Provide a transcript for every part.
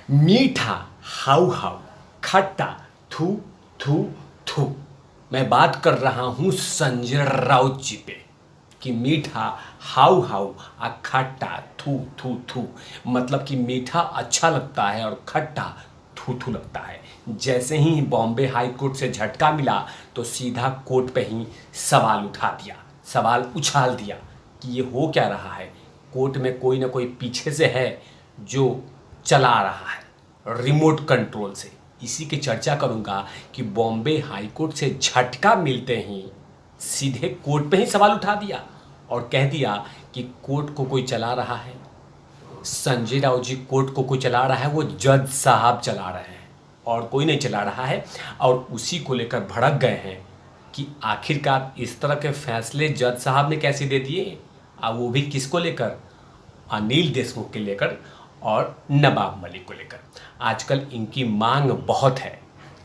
मीठा how how, खट्टा थू थू थू। मैं बात कर रहा हूँ संजय राउत जी पे कि मीठा हाउ हाउ और खट्टा थू थू थू। मतलब कि मीठा अच्छा लगता है और खट्टा थू थू लगता है। जैसे ही बॉम्बे हाई कोर्ट से झटका मिला तो सीधा कोर्ट पे ही सवाल उठा दिया, सवाल उछाल दिया कि ये हो क्या रहा है। कोर्ट में कोई ना कोई पीछे से है जो चला रहा है रिमोट कंट्रोल से। इसी की चर्चा करूंगा कि बॉम्बे हाई कोर्ट से झटका मिलते ही सीधे कोर्ट पे ही सवाल उठा दिया और कह दिया कि कोर्ट को कोई चला रहा है। संजय राउत जी कोर्ट को कोई चला रहा है, वो जज साहब चला रहे हैं और कोई नहीं चला रहा है। और उसी को लेकर भड़क गए हैं कि आखिरकार इस तरह के फैसले जज साहब ने कैसे दे दिए, और वो भी किसको लेकर, अनिल देशमुख के लेकर और नवाब मलिक को लेकर। आजकल इनकी मांग बहुत है,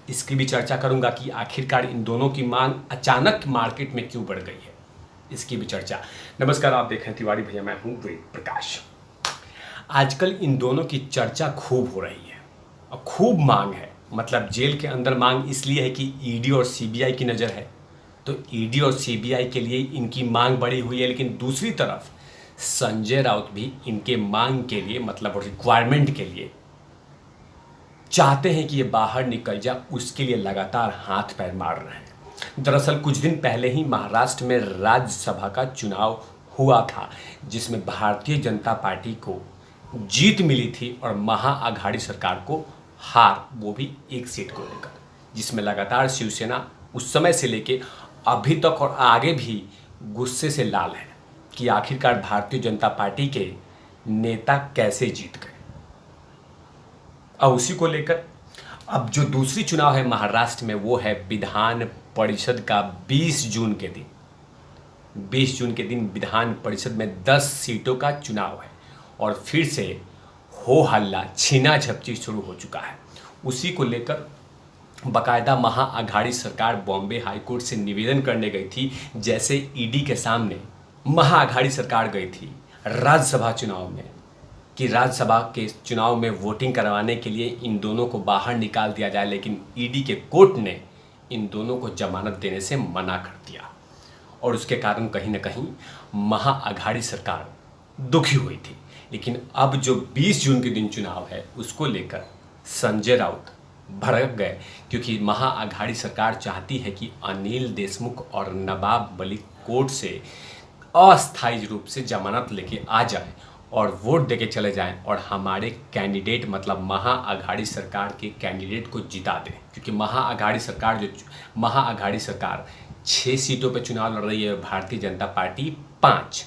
इसकी भी चर्चा करूंगा कि आखिरकार इन दोनों की मांग अचानक मार्केट में क्यों बढ़ गई है, इसकी भी चर्चा। नमस्कार, आप देख रहे हैं तिवारी भैया, मैं हूं वेद प्रकाश। आजकल इन दोनों की चर्चा खूब हो रही है और खूब मांग है। मतलब जेल के अंदर मांग इसलिए है कि ईडी और सीबीआई की नज़र है, तो ईडी और सीबीआई के लिए इनकी मांग बढ़ी हुई है। लेकिन दूसरी तरफ संजय राउत भी इनके मांग के लिए, मतलब रिक्वायरमेंट के लिए चाहते हैं कि ये बाहर निकल जाए, उसके लिए लगातार हाथ पैर मार रहे हैं। दरअसल कुछ दिन पहले ही महाराष्ट्र में राज्यसभा का चुनाव हुआ था, जिसमें भारतीय जनता पार्टी को जीत मिली थी और महाआघाड़ी सरकार को हार, वो भी एक सीट को लेकर, जिसमें लगातार शिवसेना उस समय से लेके अभी तक और आगे भी गुस्से से लाल है कि आखिरकार भारतीय जनता पार्टी के नेता कैसे जीत गए। और उसी को लेकर अब जो दूसरी चुनाव है महाराष्ट्र में, वो है विधान परिषद का 20 जून के दिन। 20 जून के दिन विधान परिषद में 10 सीटों का चुनाव है और फिर से हो हल्ला, छीना झपटी शुरू हो चुका है। उसी को लेकर बाकायदा महाआघाड़ी सरकार बॉम्बे हाईकोर्ट से निवेदन करने गई थी। जैसे ईडी के सामने महाआघाड़ी सरकार गई थी राज्यसभा चुनाव में कि राज्यसभा के चुनाव में वोटिंग करवाने के लिए इन दोनों को बाहर निकाल दिया जाए, लेकिन ईडी के कोर्ट ने इन दोनों को जमानत देने से मना कर दिया और उसके कारण कहीं ना कहीं महाआघाड़ी सरकार दुखी हुई थी। लेकिन अब जो 20 जून के दिन चुनाव है, उसको लेकर संजय राउत भड़क गए, क्योंकि महाआघाड़ी सरकार चाहती है कि अनिल देशमुख और नवाब मलिक कोर्ट से अस्थायी रूप से जमानत लेके आ जाए और वोट देके चले जाएं और हमारे कैंडिडेट, मतलब महाआघाड़ी सरकार के कैंडिडेट को जिता दें। क्योंकि महाआघाड़ी सरकार 6 सीटों पर चुनाव लड़ रही है, भारतीय जनता पार्टी 5,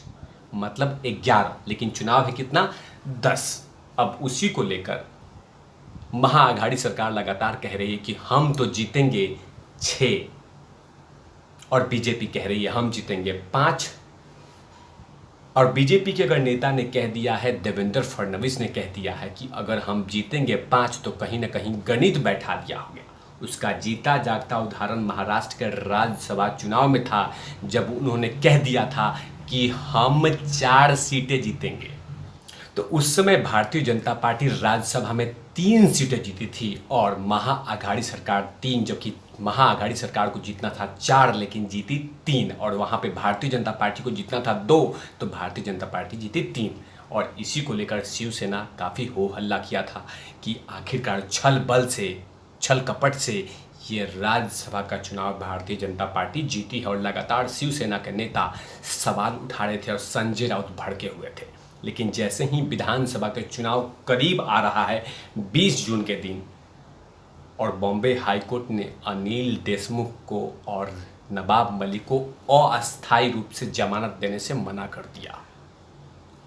मतलब 11, लेकिन चुनाव है कितना, 10। अब उसी को लेकर महाआघाड़ी सरकार लगातार कह रही है कि हम तो जीतेंगे 6 और बीजेपी कह रही है हम जीतेंगे 5। और बीजेपी के अगर नेता ने कह दिया है, देवेंद्र फडणवीस ने कह दिया है कि अगर हम जीतेंगे 5 तो कहीं ना कहीं गणित बैठा दिया हो गया। उसका जीता जागता उदाहरण महाराष्ट्र के राज्यसभा चुनाव में था, जब उन्होंने कह दिया था कि हम 4 सीटें जीतेंगे। तो उस समय भारतीय जनता पार्टी राज्यसभा में 3 सीटें जीती थी और महाआघाड़ी सरकार 3, जबकि महाआघाड़ी सरकार को जीतना था 4 लेकिन जीती 3, और वहाँ पे भारतीय जनता पार्टी को जीतना था 2 तो भारतीय जनता पार्टी जीती 3। और इसी को लेकर शिवसेना काफ़ी हो हल्ला किया था कि आखिरकार छल बल से, छल कपट से ये राज्यसभा का चुनाव भारतीय जनता पार्टी जीती है। और लगातार शिवसेना के नेता सवाल उठा रहे थे और संजय राउत भड़के हुए थे। लेकिन जैसे ही विधानसभा के चुनाव करीब आ रहा है 20 जून के दिन, और बॉम्बे हाईकोर्ट ने अनिल देशमुख को और नवाब मलिक को अस्थायी रूप से जमानत देने से मना कर दिया।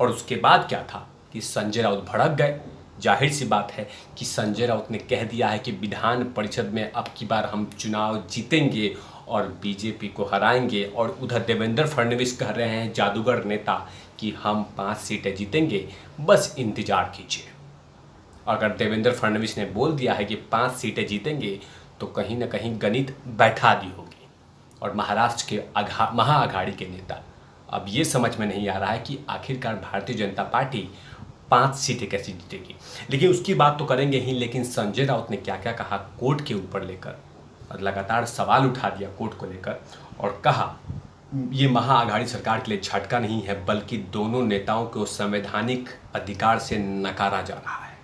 और उसके बाद क्या था कि संजय राउत भड़क गए। जाहिर सी बात है कि संजय राउत ने कह दिया है कि विधान परिषद में अब की बार हम चुनाव जीतेंगे और बीजेपी को हराएंगे। और उधर देवेंद्र फडणवीस कह रहे हैं, जादूगर नेता, कि हम 5 सीटें जीतेंगे, बस इंतजार कीजिए। अगर देवेंद्र फडणवीस ने बोल दिया है कि 5 सीटें जीतेंगे तो कहीं ना कहीं गणित बैठा दी होगी। और महाराष्ट्र के महाआघाड़ी के नेता, अब ये समझ में नहीं आ रहा है कि आखिरकार भारतीय जनता पार्टी 5 सीटें कैसी जीतेगी। लेकिन उसकी बात तो करेंगे ही, लेकिन संजय राउत ने क्या क्या कहा कोर्ट के ऊपर लेकर, और लगातार सवाल उठा दिया कोर्ट को लेकर, और कहा ये महाअघाड़ी सरकार के लिए झटका नहीं है, बल्कि दोनों नेताओं को संवैधानिक अधिकार से नकारा जा रहा है।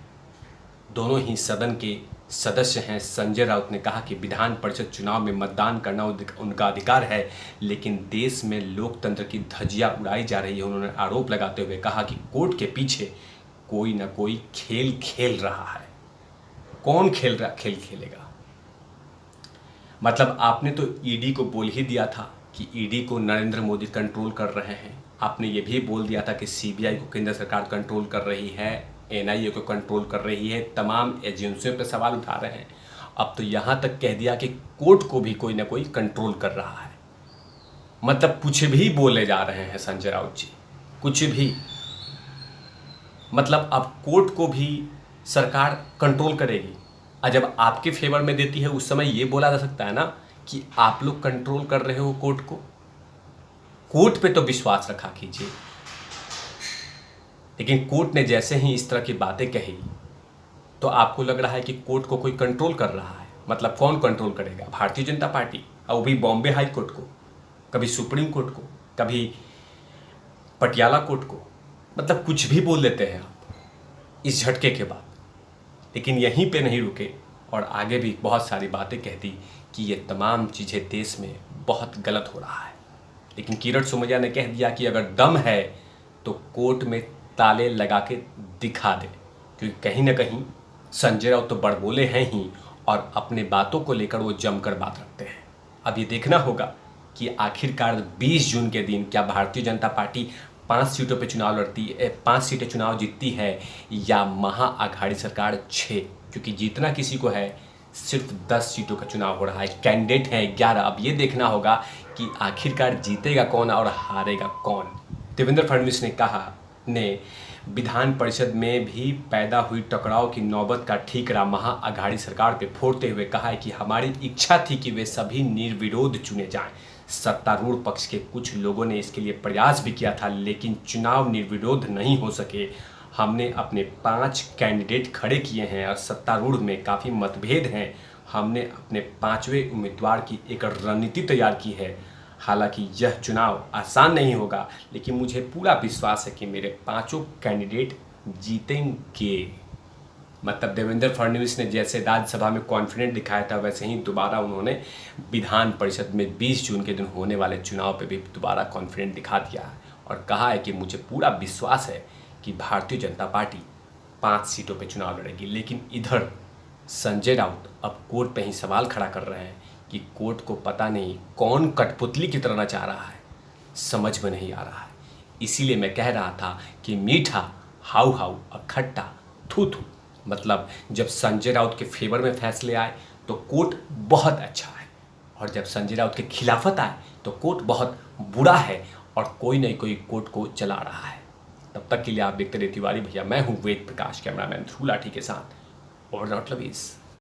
दोनों ही सदन के सदस्य हैं। संजय राउत ने कहा कि विधान परिषद चुनाव में मतदान करना उनका अधिकार है, लेकिन देश में लोकतंत्र की धज्जियां उड़ाई जा रही है। उन्होंने आरोप लगाते हुए कहा कि कोर्ट के पीछे कोई ना कोई खेल खेल रहा है। कौन खेल खेलेगा? मतलब आपने तो ईडी को बोल ही दिया था कि ईडी को नरेंद्र मोदी कंट्रोल कर रहे हैं। आपने ये भी बोल दिया था कि सीबीआई को केंद्र सरकार कंट्रोल कर रही है, एनआईए को कंट्रोल कर रही है, तमाम एजेंसियों पर सवाल उठा रहे हैं। अब तो यहाँ तक कह दिया कि कोर्ट को भी कोई ना कोई कंट्रोल कर रहा है। मतलब कुछ भी बोले जा रहे हैं संजय राउत जी, कुछ भी। मतलब अब कोर्ट को भी सरकार कंट्रोल करेगी, और जब आपके फेवर में देती है उस समय ये बोला जा सकता है ना कि आप लोग कंट्रोल कर रहे हो कोर्ट को। कोर्ट पे तो विश्वास रखा कीजिए। लेकिन कोर्ट ने जैसे ही इस तरह की बातें कही तो आपको लग रहा है कि कोर्ट को कोई कंट्रोल कर रहा है। मतलब कौन कंट्रोल करेगा? भारतीय जनता पार्टी, और वो भी बॉम्बे हाई कोर्ट को, कभी सुप्रीम कोर्ट को, कभी पटियाला कोर्ट को। मतलब कुछ भी बोल देते हैं आप इस झटके के बाद। लेकिन यहीं पे नहीं रुके और आगे भी बहुत सारी बातें कह दी कि ये तमाम चीज़ें देश में बहुत गलत हो रहा है। लेकिन किरण सोमैया ने कह दिया कि अगर दम है तो कोर्ट में ताले लगा के दिखा दे, क्योंकि कहीं ना कहीं संजय राउत तो बड़बोले हैं ही, और अपने बातों को लेकर वो जमकर बात रखते हैं। अब ये देखना होगा कि आखिरकार 20 जून के दिन क्या भारतीय जनता पार्टी 5 सीटों पे चुनाव लड़ती है, 5 सीटें चुनाव जीतती है, या महाअघाड़ी सरकार 6, क्योंकि जीतना किसी को है, सिर्फ 10 सीटों का चुनाव हो रहा है, कैंडिडेट हैं 11। अब ये देखना होगा कि आखिरकार जीतेगा कौन और हारेगा कौन। देवेंद्र फडणवीस ने विधान परिषद में भी पैदा हुई टकराव की नौबत का ठीकरा महाअघाड़ी सरकार पे फोड़ते हुए कहा है कि हमारी इच्छा थी कि वे सभी निर्विरोध चुने जाएं। सत्तारूढ़ पक्ष के कुछ लोगों ने इसके लिए प्रयास भी किया था, लेकिन चुनाव निर्विरोध नहीं हो सके। हमने अपने 5 कैंडिडेट खड़े किए हैं और सत्तारूढ़ में काफ़ी मतभेद हैं। हमने अपने 5वें उम्मीदवार की एक रणनीति तैयार की है। हालांकि यह चुनाव आसान नहीं होगा, लेकिन मुझे पूरा विश्वास है कि मेरे 5 कैंडिडेट जीतेंगे। मतलब देवेंद्र फडणवीस ने जैसे राज्यसभा में कॉन्फिडेंट दिखाया था, वैसे ही दोबारा उन्होंने विधान परिषद में 20 जून के दिन होने वाले चुनाव पे भी दोबारा कॉन्फिडेंट दिखा दिया है और कहा है कि मुझे पूरा विश्वास है कि भारतीय जनता पार्टी 5 सीटों पे चुनाव लड़ेगी। लेकिन इधर संजय राउत अब कोर्ट पे ही सवाल खड़ा कर रहे हैं कि कोर्ट को पता नहीं कौन कठपुतली की तरह चाह रहा है, समझ में नहीं आ रहा है। इसीलिए मैं कह रहा था कि मीठा हाउ हाउ और खट्टा थू थू। मतलब जब संजय राउत के फेवर में फैसले आए तो कोर्ट बहुत अच्छा है, और जब संजय राउत के खिलाफत आए तो कोर्ट बहुत बुरा है, और कोई नहीं कोई कोर्ट को चला रहा है। तब तक के लिए आप देखते रहिए तिवारी भैया। मैं हूँ वेद प्रकाश, कैमरामैन ध्रुव लाठी के साथ। और नॉट लवीज।